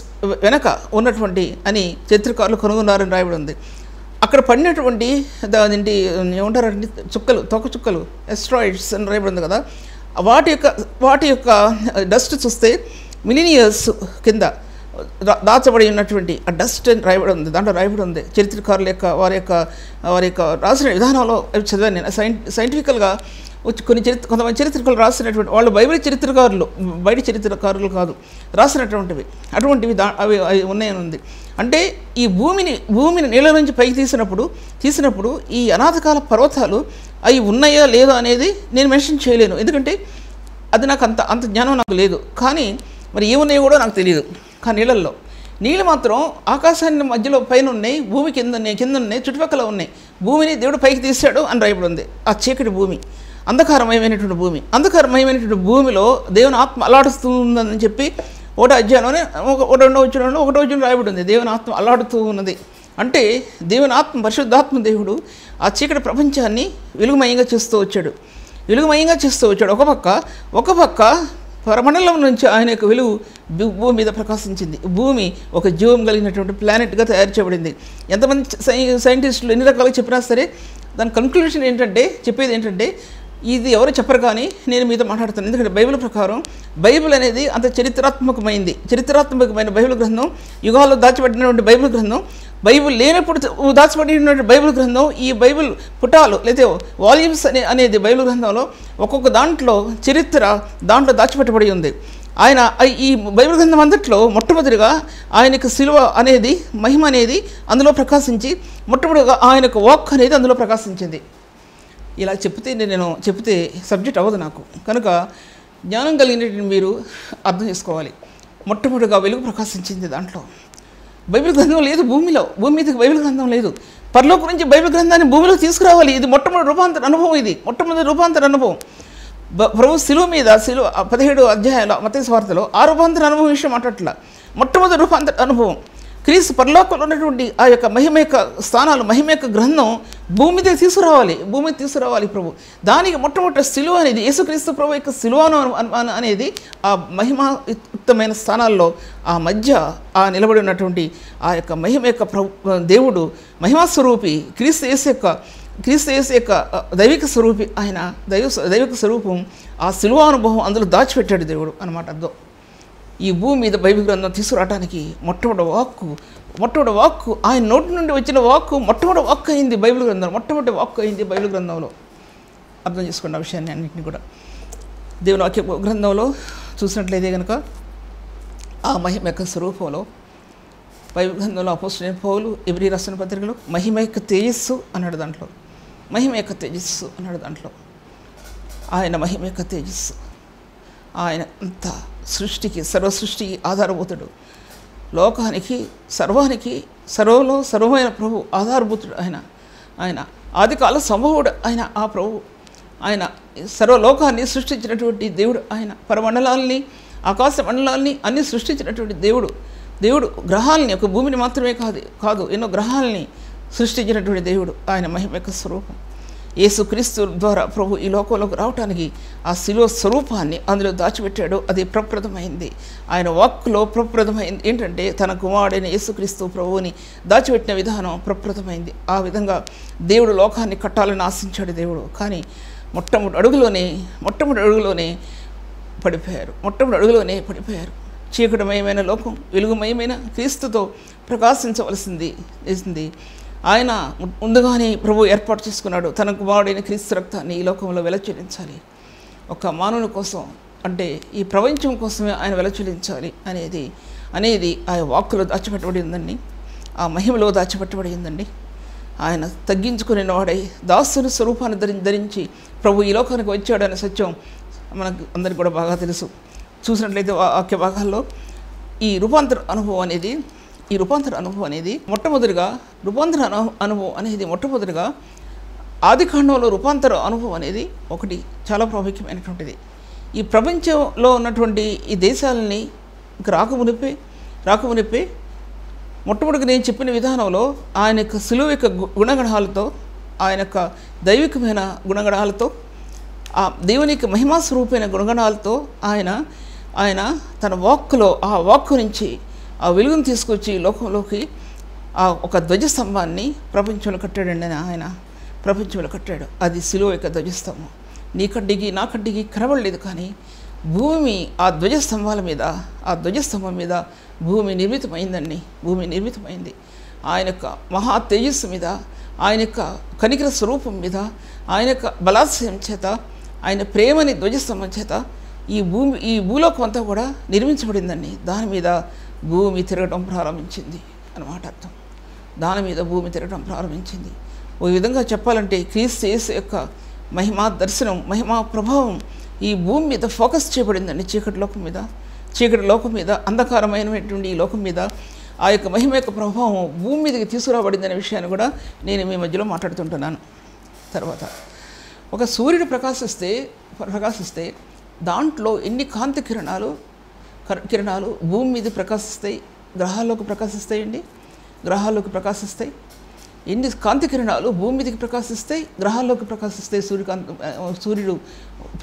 వెనక ఉన్నటువంటి అని చరిత్రకారులు కనుగొన్నారని రాయబడి ఉంది. అక్కడ పడినటువంటి దాని ఏమంటారండి తోక చుక్కలు ఎస్ట్రాయిడ్స్ అని రాయబడి ఉంది కదా, వాటి యొక్క డస్ట్ చూస్తే మిలియన్ ఇయర్స్ కింద దాచబడి ఉన్నటువంటి ఆ డస్ట్ అని రాయబడి ఉంది. దాంట్లో రాయబడి ఉంది. చరిత్రకారుల యొక్క వారి యొక్క రాసిన విధానంలో చదివాను నేను. సైంటిఫికల్గా కొంతమంది చరిత్రకారులు రాసినటువంటి వాళ్ళు బైబిల్ చరిత్రకారులు, బయట చరిత్రకారులు కాదు, రాసినటువంటివి అవి ఉన్నాయని ఉంది. అంటే ఈ భూమిని నీళ్ళ నుంచి పైకి తీసినప్పుడు ఈ అనాథకాల పర్వతాలు అవి ఉన్నాయో లేదో అనేది నేను మెన్షన్ చేయలేను, ఎందుకంటే అది నాకు అంత జ్ఞానం నాకు లేదు. కానీ మరి ఏమున్నాయో కూడా నాకు తెలియదు. కానీ నీళ్ళు మాత్రం ఆకాశాన్ని మధ్యలో పైన ఉన్నాయి, భూమి కింద ఉన్నాయి, చుట్టుపక్కల ఉన్నాయి. భూమిని దేవుడు పైకి తీశాడు అని రాయబడి ఉంది. ఆ చీకటి భూమి, అంధకారమయమైనటువంటి భూమిలో దేవుని ఆత్మ అల్లాడుతూ ఉందని చెప్పి 1వ అధ్యాయంలోనే 1వ వచనంలో రాయబడి ఉంది. దేవుని ఆత్మ అల్లాడుతూ ఉన్నది అంటే దేవుని ఆత్మ, పరిశుద్ధాత్మ దేవుడు ఆ చీకటి ప్రపంచాన్ని వెలుగుమయంగా చేస్తూ వచ్చాడు. ఒక పక్క పరమండలం నుంచి ఆయన యొక్క వెలుగు భూమి మీద ప్రకాశించింది. భూమి ఒక జీవం కలిగినటువంటి ప్లానెట్గా తయారు చేయబడింది. ఎంతమంది సైంటిస్టులు ఎన్ని రకాలుగా చెప్పినా సరే దాని కన్క్లూషన్ చెప్పేది ఏంటంటే ఇది ఎవరు చెప్పరు కానీ నేను మీతో మాట్లాడుతాను. ఎందుకంటే బైబిల్ ప్రకారం బైబిల్ అనేది అంత చరిత్రాత్మకమైన బైబిల్ గ్రంథం, యుగాల్లో దాచిపెట్టినటువంటి బైబిల్ గ్రంథం, బైబిల్ లేనప్పుడు దాచిపెట్టినటువంటి బైబిల్ గ్రంథం. ఈ బైబిల్ పుటాలు లేదా వాల్యూమ్స్ అనేది బైబిల్ గ్రంథంలో ఒక్కొక్క దాంట్లో చరిత్ర దాంట్లో దాచిపెట్టబడి ఉంది. ఆయన ఈ బైబిల్ గ్రంథం అంతట్లో మొట్టమొదటిగా ఆయనకు సిలువ అనేది, మహిమ అనేది అందులో ప్రకాశించి, మొట్టమొదటిగా ఆయనకు వాక్ అనేది అందులో ప్రకాశించింది. ఇలా చెప్తే సబ్జెక్ట్ అవ్వదు నాకు. కనుక జ్ఞానం కలిగినటువంటి మీరు అర్థం చేసుకోవాలి. మొట్టమొదటిగా వెలుగు ప్రకాశించింది దాంట్లో. బైబిల్ గ్రంథం లేదు భూమి మీదకి బైబిల్ గ్రంథం లేదు. పరలోకం నుంచి బైబిల్ గ్రంథాన్ని భూమిలో తీసుకురావాలి. ఇది మొట్టమొదటి రూపాంతర అనుభవం. ఇది మొట్టమొదటి రూపాంతర అనుభవం. ప్రభు సిలువ మీద 17 అధ్యాయాల మత్తయి సువార్తలో ఆ రూపాంతర అనుభవం విషయం మాట్లాడట్లా. మొట్టమొదటి రూపాంతర అనుభవం క్రీస్తు పరలోకంలో ఉన్నటువంటి ఆ యొక్క మహిమ యొక్క స్థానాలు, మహిమ యొక్క గ్రంథం భూమి మీద తీసుకురావాలి ప్రభు. దానికి మొట్టమొదటి సిలువ అనేది యేసుక్రీస్తు ప్రభు యొక్క సిలువను అనేది ఆ మహిమాయుక్తమైన స్థానాల్లో ఆ మధ్య ఆ నిలబడి ఉన్నటువంటి ఆ యొక్క మహిమ యొక్క దేవుడు మహిమాస్వరూపి క్రీస్తు యేసు యొక్క దైవిక స్వరూపి. ఆయన దైవిక స్వరూపం ఆ సిలువ అనుభవం అందులో దాచిపెట్టాడు దేవుడు అన్నమాట. అర్థం ఈ భూమి మీద బైబిల్ గ్రంథం తీసుకురావడానికి మొట్టమొదటి వాక్కు ఆయన నోటి నుండి వచ్చిన వాక్కు మొట్టమొదటి వాక్కు అయింది బైబిల్ గ్రంథం. మొట్టమొదటి వాక్కు అయింది బైబిల్ గ్రంథంలో. అర్థం చేసుకున్న విషయాన్ని అన్నింటినీ కూడా దేవుని వాక్య గ్రంథంలో చూసినట్లయితే కనుక ఆ మహిమ యొక్క స్వరూపంలో బైబిల్ గ్రంథంలో అపోస్తలుడైన పౌలు ఎబ్రీ రాసిన పత్రికలో మహిమ యొక్క తేజస్సు అన్నాడు దాంట్లో. ఆయన మహిమ యొక్క తేజస్సు. ఆయన అంత సృష్టికి, సర్వసృష్టికి ఆధారభూతుడు. లోకానికి, సర్వానికి, సర్వమైన ప్రభు ఆధారభూతుడు. ఆయన ఆదికాల సంభవుడు. ఆయన ఆ ప్రభు. ఆయన సర్వలోకాన్ని సృష్టించినటువంటి దేవుడు. ఆయన పరమండలాల్ని, ఆకాశ మండలాల్ని అన్నీ సృష్టించినటువంటి దేవుడు గ్రహాలని, ఒక భూమిని మాత్రమే కాదు ఎన్నో గ్రహాలని సృష్టించినటువంటి దేవుడు. ఆయన మహిమ యొక్క స్వరూపం. యేసుక్రీస్తు ద్వారా ప్రభు ఈ లోకంలోకి రావటానికి ఆ శిలువ స్వరూపాన్ని అందులో దాచిపెట్టాడు. అది ప్రప్రదమైంది. ఆయన వాక్కులో ప్రప్రదమైంది. ఏంటంటే తన కుమారుడైన యేసుక్రీస్తు ప్రభువుని దాచిపెట్టిన విధానం ప్రప్రదమైంది. ఆ విధంగా దేవుడు లోకాన్ని కట్టాలని ఆశించాడు దేవుడు. కానీ మొట్టమొదటి అడుగులోనే పడిపోయారు. చీకటిమయమైన లోకం వెలుగుమయమైన క్రీస్తుతో ప్రకాశించవలసింది. ఆయన ముందుగానే ప్రభు ఏర్పాటు చేసుకున్నాడు. తన కుమారుడైన క్రీస్తు రక్తాన్ని ఈ లోకంలో వెలచెల్లించాలి. ఒక మానవుని కోసం, అంటే ఈ ప్రపంచం కోసమే ఆయన వెలచెల్లించాలి అనేది ఆ వాక్కులో దాచిపెట్టబడి ఉందండి. ఆ మహిమలో దాచిపెట్టబడి ఉందండి. ఆయన తగ్గించుకునే వాడై దాసుని స్వరూపాన్ని ధరించి ప్రభు ఈ లోకానికి వచ్చాడనే సత్యం మనకు అందరికీ కూడా బాగా తెలుసు. చూసినట్లయితే వాక్య భాగాల్లో ఈ రూపాంతర అనుభవం అనేది మొట్టమొదటిగా ఆదికాండంలో రూపాంతర అనుభవం అనేది ఒకటి చాలా ప్రాముఖ్యమైనటువంటిది. ఈ ప్రపంచంలో ఉన్నటువంటి ఈ దేశాలని రాకమునిపే మొట్టమొదటిగా నేను చెప్పిన విధానంలో ఆయన యొక్క సిలువ యొక్క గుణగణాలతో, ఆయన యొక్క దైవికమైన గుణగణాలతో, ఆ దేవుని యొక్క మహిమాస్వరూపమైన గుణగణాలతో ఆయన తన వాక్కులో ఆ వాక్కు నుంచి ఆ వెలుగును తీసుకొచ్చి లోకంలోకి ఆ ఒక ధ్వజస్తంభాన్ని ప్రపంచంలో కట్టాడండి. ఆయన ప్రపంచంలో కట్టాడు. అది సిలువ యొక్క ధ్వజస్తంభం. నీ కడ్డికి నా కడ్డికి కనబడలేదు, కానీ భూమి ఆ ధ్వజస్తంభం మీద భూమి నిర్మితమైంది. ఆయన యొక్క మహా తేజస్సు మీద, ఆయన యొక్క కనికర స్వరూపం మీద, ఆయన యొక్క బలాశయం చేత, ఆయన ప్రేమని ధ్వజస్తంభం చేత ఈ భూలోకం అంతా కూడా నిర్మించబడిందండి. దాని మీద భూమి తిరగడం ప్రారంభించింది అన్నమాట అర్థం. దాని మీద భూమి తిరగడం ప్రారంభించింది. ఓ విధంగా చెప్పాలంటే క్రీస్తు యేసు యొక్క మహిమా దర్శనం, మహిమా ప్రభావం ఈ భూమి మీద ఫోకస్ చేయబడిందండి. చీకటి లోకం మీద అంధకారమైనటువంటి ఈ లోకం మీద ఆ యొక్క మహిమ యొక్క ప్రభావం భూమి మీదకి తీసుకురాబడిందనే విషయాన్ని కూడా నేను మీ మధ్యలో మాట్లాడుతుంటున్నాను. తర్వాత ఒక సూర్యుడు ప్రకాశిస్తే దాంట్లో ఎన్ని కాంతి కిరణాలు భూమి మీద ప్రకాశిస్తాయి, గ్రహాల్లోకి ప్రకాశిస్తాయి. ఎన్ని కాంతి కిరణాలు భూమి మీదకి ప్రకాశిస్తాయి, గ్రహాల్లోకి ప్రకాశిస్తాయి. సూర్యుడు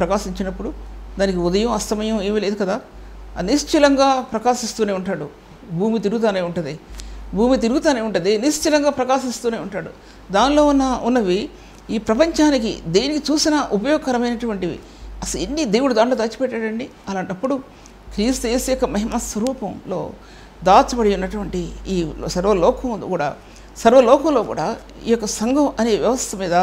ప్రకాశించినప్పుడు దానికి ఉదయం అస్తమయం ఏమీ లేదు కదా, నిశ్చలంగా ప్రకాశిస్తూనే ఉంటాడు. భూమి తిరుగుతూనే ఉంటుంది, నిశ్చలంగా ప్రకాశిస్తూనే ఉంటాడు. దానిలో ఉన్నవి ఈ ప్రపంచానికి దేనికి చూసినా ఉపయోగకరమైనటువంటివి అసలు ఎన్ని దేవుడు దాంట్లో దాచిపెట్టాడండి. అలాంటప్పుడు క్రీస్తు యేసు యొక్క మహిమ స్వరూపంలో దాచబడి ఉన్నటువంటి ఈ సర్వలోకంలో కూడా ఈ యొక్క సంఘం అనే వ్యవస్థ మీద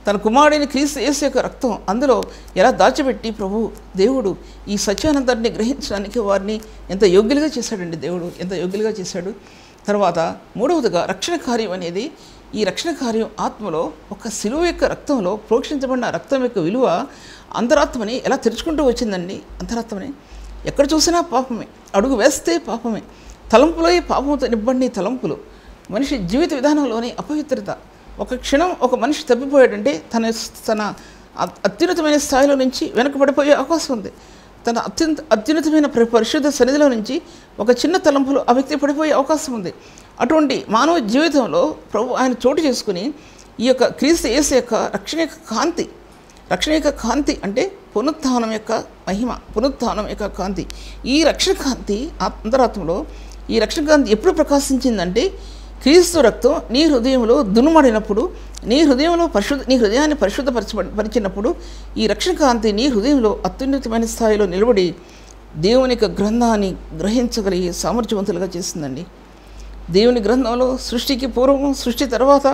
తన కుమారుడిని క్రీస్తు యేసు యొక్క రక్తం అందులో ఎలా దాచిపెట్టి ప్రభు దేవుడు ఈ సత్యానందాన్ని గ్రహించడానికి వారిని ఎంత యోగ్యులుగా చేశాడండి. దేవుడు ఎంత యోగ్యులుగా చేశాడు. తర్వాత మూడవదిగా రక్షణ కార్యం అనేది, ఈ రక్షణ కార్యం ఆత్మలో ఒక శిలువ యొక్క రక్తంలో ప్రోక్షించబడిన రక్తం యొక్క విలువ అంతరాత్మని ఎలా తెరుచుకుంటూ వచ్చిందండి. అంతరాత్మని ఎక్కడ చూసినా పాపమే, అడుగు వేస్తే పాపమే, తలంపులో పాపంతో నింపబడిన తలంపులు, మనిషి జీవిత విధానంలోని అపవిత్రత. ఒక క్షణం ఒక మనిషి తప్పిపోయాడంటే తన అత్యున్నతమైన స్థాయిలో నుంచి వెనకబడిపోయే అవకాశం ఉంది. తన అత్యున్నతమైన పరిశుద్ధ సన్నిధిలో నుంచి ఒక చిన్న తలంపులో ఆ వ్యక్తి పడిపోయే అవకాశం ఉంది. అటువంటి మానవ జీవితంలో ప్రభు ఆయన చోటు చేసుకుని ఈ యొక్క క్రీస్తు యేసు యొక్క రక్షణ యొక్క కాంతి అంటే పునరుత్థానం యొక్క మహిమ, పునరుత్థానం యొక్క కాంతి. ఈ రక్షణ కాంతి అంతరాత్మలో ఈ రక్షణ కాంతి ఎప్పుడు ప్రకాశించిందంటే క్రీస్తు రక్తం నీ హృదయంలో దున్నుమడినప్పుడు, నీ హృదయాన్ని పరిచినప్పుడు ఈ రక్షణ కాంతి నీ హృదయంలో అత్యున్నతమైన స్థాయిలో నిలబడి దేవుని యొక్క గ్రంథాన్ని గ్రహించగలిగే సామర్థ్యవంతులుగా చేసిందండి. దేవుని గ్రంథంలో సృష్టికి పూర్వం, సృష్టి తర్వాత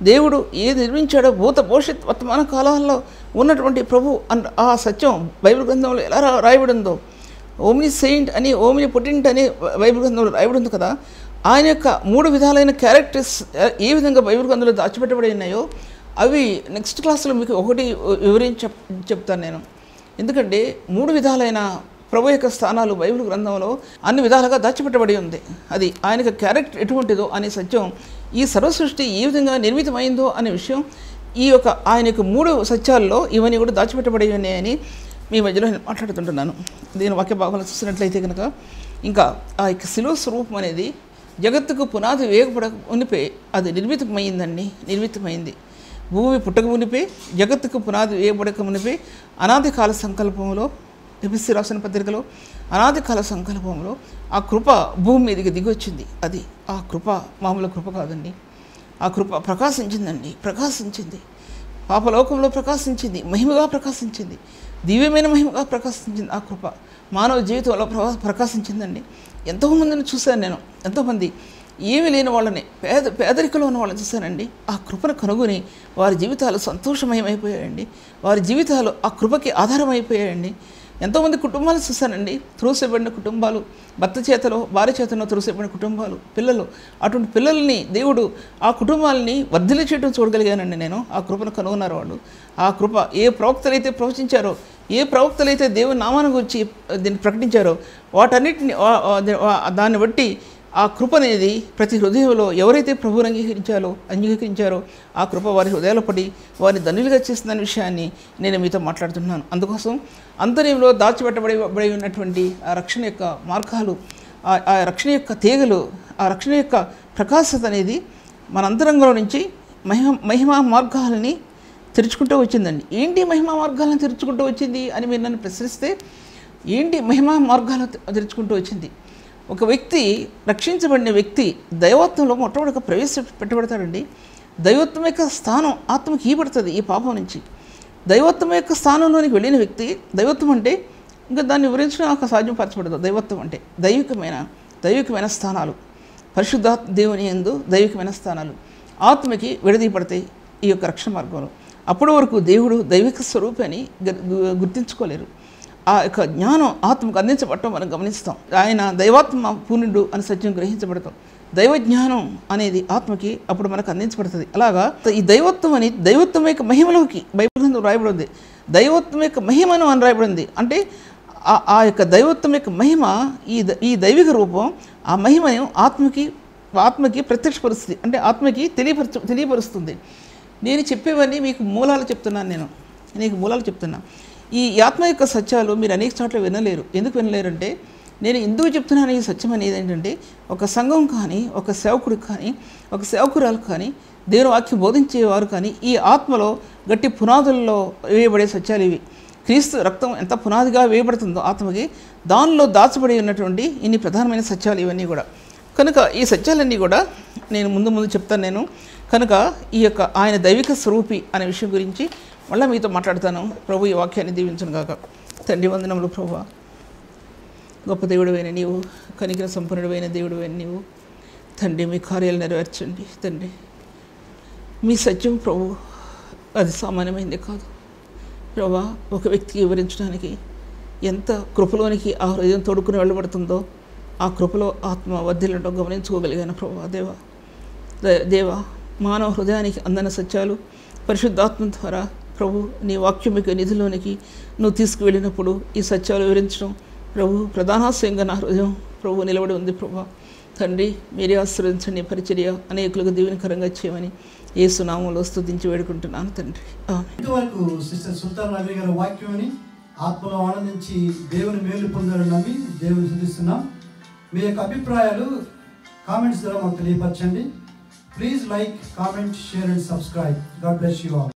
దేవుడు ఏది నిర్మించాడో భూత భవిష్యత్ వర్తమాన కాలాల్లో ఉన్నటువంటి ప్రభు ఆ సత్యం బైబిల్ గ్రంథంలో ఎలా రాయబడిందో, ఓమ్ని సెయింట్ అని, ఓమ్ని పొటెంట్ అని బైబిల్ గ్రంథంలో రాయబడింది కదా. ఆయన యొక్క 3 విధాలైన క్యారెక్టర్స్ ఏ విధంగా బైబిల్ గ్రంథంలో దాచిపెట్టబడి ఉన్నాయో అవి నెక్స్ట్ క్లాస్లో మీకు ఒకటి వివరించి చెప్తాను నేను. ఎందుకంటే 3 విధాలైన ప్రభు యొక్క స్థానాలు బైబిల్ గ్రంథంలో అన్ని విధాలుగా దాచిపెట్టబడి ఉంది. అది ఆయన యొక్క క్యారెక్టర్ ఎటువంటిదో అనే సత్యం, ఈ సర్వసృష్టి ఏ విధంగా నిర్మితమైందో అనే విషయం, ఈ యొక్క ఆయన యొక్క 3 సత్యాల్లో ఇవన్నీ కూడా దాచిపెట్టబడి ఉన్నాయని మీ మధ్యలో నేను మాట్లాడుతుంటున్నాను. దీని వాక్య భాగంలో చూసినట్లయితే కనుక ఇంకా ఆ యొక్క శిలువ స్వరూపం అనేది జగత్తుకు పునాది వేయబడక మునిపే అది నిర్మితమైంది. భూమి పుట్టక మునిపే, జగత్తుకు పునాది వేయబడక మునిపే అనాది కాల సంకల్పంలో, ఎపిసి రాసిన పత్రికలో అనాది కాల సంకల్పంలో ఆ కృప భూమి మీదకి దిగొచ్చింది. అది ఆ కృప మామూలు కృప కాదండి. ఆ కృప ప్రకాశించింది, పాపలోకంలో ప్రకాశించింది, మహిమగా ప్రకాశించింది, దివ్యమైన మహిమగా ప్రకాశించింది. ఆ కృప మానవ జీవితంలో ప్రకాశించిందండి. ఎంతోమందిని చూశాను నేను, ఎంతోమంది ఏమీ లేని వాళ్ళని, పేదరికంలో ఉన్న వాళ్ళని చూశానండి. ఆ కృపను కనుగొని వారి జీవితాలు సంతోషమయమైపోయాయండి. వారి జీవితాలు ఆ కృపకి ఆధారమైపోయాయండి. ఎంతోమంది కుటుంబాలు చూశానండి, త్రోసిబడిన కుటుంబాలు, భర్త చేతలో భార్య చేతలో త్రోసిబడిన కుటుంబాలు, పిల్లలు. అటువంటి పిల్లల్ని దేవుడు ఆ కుటుంబాలని వర్ధిల్లి చేయడం చూడగలిగానండి నేను. ఆ కృపను కనుగొన్నారు వాళ్ళు. ఆ కృప ఏ ప్రవక్తలైతే ప్రవచించారో, ఏ ప్రవక్తలైతే దేవుని నామాన్ని గురించి దీన్ని ప్రకటించారో వాటన్నిటిని దాన్ని బట్టి ఆ కృప అనేది ప్రతి హృదయంలో ఎవరైతే ప్రభువుని అంగీకరించారో ఆ కృప వారి హృదయాలు పడి వారిని ధన్యులుగా చేస్తుందనే విషయాన్ని నేను మీతో మాట్లాడుతున్నాను. అందుకోసం అంతర్యంలో దాచిపెట్టబడి ఉన్నటువంటి ఆ రక్షణ యొక్క మార్గాలు, ఆ రక్షణ యొక్క తీగలు, ఆ రక్షణ యొక్క ప్రకాశత అనేది మన అంతరంగంలో నుంచి మహిమా మార్గాలని తెరుచుకుంటూ వచ్చిందండి. ఏంటి మహిమా మార్గాలను తెరుచుకుంటూ వచ్చింది అని మీరు నన్ను ప్రశ్నిస్తే, ఏంటి మహిమా మార్గాలు తెరుచుకుంటూ వచ్చింది? ఒక వ్యక్తి, రక్షించబడిన వ్యక్తి దైవత్వంలో మొట్టమొదటిగా పెట్టబడతాడండి. దైవత్వం యొక్క స్థానం ఆత్మకి ఇవ్వబడుతుంది. ఈ పాపం నుంచి దైవత్వం యొక్క స్థానంలోనికి వెళ్ళిన వ్యక్తి, దైవత్వం అంటే ఇంకా దాన్ని వివరించడం నాకు సాధ్యపరచబడదు. దైవత్వం అంటే దైవికమైన స్థానాలు, పరిశుద్ధాత్మ దేవుని యందు దైవికమైన స్థానాలు ఆత్మకి విడదీయబడతాయి ఈ యొక్క రక్షణ మార్గంలో. అప్పటి వరకు దేవుడు దైవిక స్వరూపాన్ని గుర్తించుకోలేరు. ఆ యొక్క జ్ఞానం ఆత్మకు అందించబడటం మనం గమనిస్తాం. ఆయన దైవాత్మ పూర్ణుడు అని సత్యం గ్రహించబడతాం. దైవ జ్ఞానం అనేది ఆత్మకి అప్పుడు మనకు అందించబడుతుంది. అలాగా ఈ దైవత్వం అని దైవత్వం యొక్క మహిమలోకి బైబిల్ గ్రంథం రాయబడింది. దైవత్వం యొక్క మహిమను అని రాయబడింది. అంటే ఆ యొక్క దైవత్వం యొక్క మహిమ, ఈ దైవిక రూపం ఆ మహిమను ఆత్మకి ప్రత్యక్షపరుస్తుంది. అంటే ఆత్మకి తెలియపరుస్తుంది. నేను చెప్పేవన్నీ మీకు మూలాలు చెప్తున్నాను. నీకు మూలాలు చెప్తున్నా. ఈ ఆత్మ యొక్క సత్యాలు మీరు అనేక చోట్ల వినలేరు. ఎందుకు వినలేరంటే, నేను ఎందుకు చెప్తున్నాను ఈ సత్యం అనేది ఏంటంటే, ఒక సంఘం కానీ, ఒక సేవకుడు కానీ, ఒక సేవకురాలు కానీ, దేవుని వాక్యం బోధించేవారు కానీ ఈ ఆత్మలో గట్టి పునాదుల్లో వేయబడే సత్యాలు ఇవి. క్రీస్తు రక్తం ఎంత పునాదిగా వేయబడుతుందో ఆత్మకి, దానిలో దాచబడి ఉన్నటువంటి ఇన్ని ప్రధానమైన సత్యాలు ఇవన్నీ కూడా. కనుక ఈ సత్యాలన్నీ కూడా నేను ముందు చెప్తాను నేను. కనుక ఈ యొక్క ఆయన దైవిక స్వరూపి అనే విషయం గురించి మళ్ళీ మీతో మాట్లాడతాను. ప్రభు ఈ వాక్యాన్ని దీవించును గాక. తండ్రి వందనములు ప్రభువా, గొప్ప దేవుడివైన నీవు, కనికర సంపన్నుడైన దేవుడివైన నీవు తండ్రి, మీ కార్యాలు నెరవేర్చండి తండ్రి. మీ సత్యం ప్రభు అది సామాన్యమైంది కాదు ప్రభా. ఒక వ్యక్తికి వివరించడానికి ఎంత కృపలోనికి ఆ హృదయం తోడుకుని వెళ్ళబడుతుందో ఆ కృపలో ఆత్మ వర్ధిల్లడం గమనించుకోగలిగాను ప్రభా. దేవా మానవ హృదయానికి అందని సత్యాలు పరిశుద్ధాత్మ ద్వారా ప్రభు నీ వాక్యం యొక్క నిధిలోనికి నువ్వు తీసుకువెళ్ళినప్పుడు ఈ సత్యాలు వివరించడం ప్రభు ప్రధానాశయంగా నా హృదయం ప్రభు నిలబడి ఉంది ప్రభా. తండ్రి, మీరే ఆశీర్వదించండి. పరిచర్య అనేకులకు దీవెనకరంగా చేయమని యేసు నామములో స్తుతించి వేడుకుంటున్నాను తండ్రి. ఇంతవరకు సిస్టర్ సుల్తాన్ నవీన్ గారి వాక్యాన్ని ఆత్మలో ఆనందించి దేవుని మేలు పొందాలని నమ్మి దేవుని స్తుతిస్తున్నాం. మీ యొక్క అభిప్రాయాలు కామెంట్స్ ద్వారా మాకు తెలియపరచండి. Please like, comment, share and subscribe. God bless you all.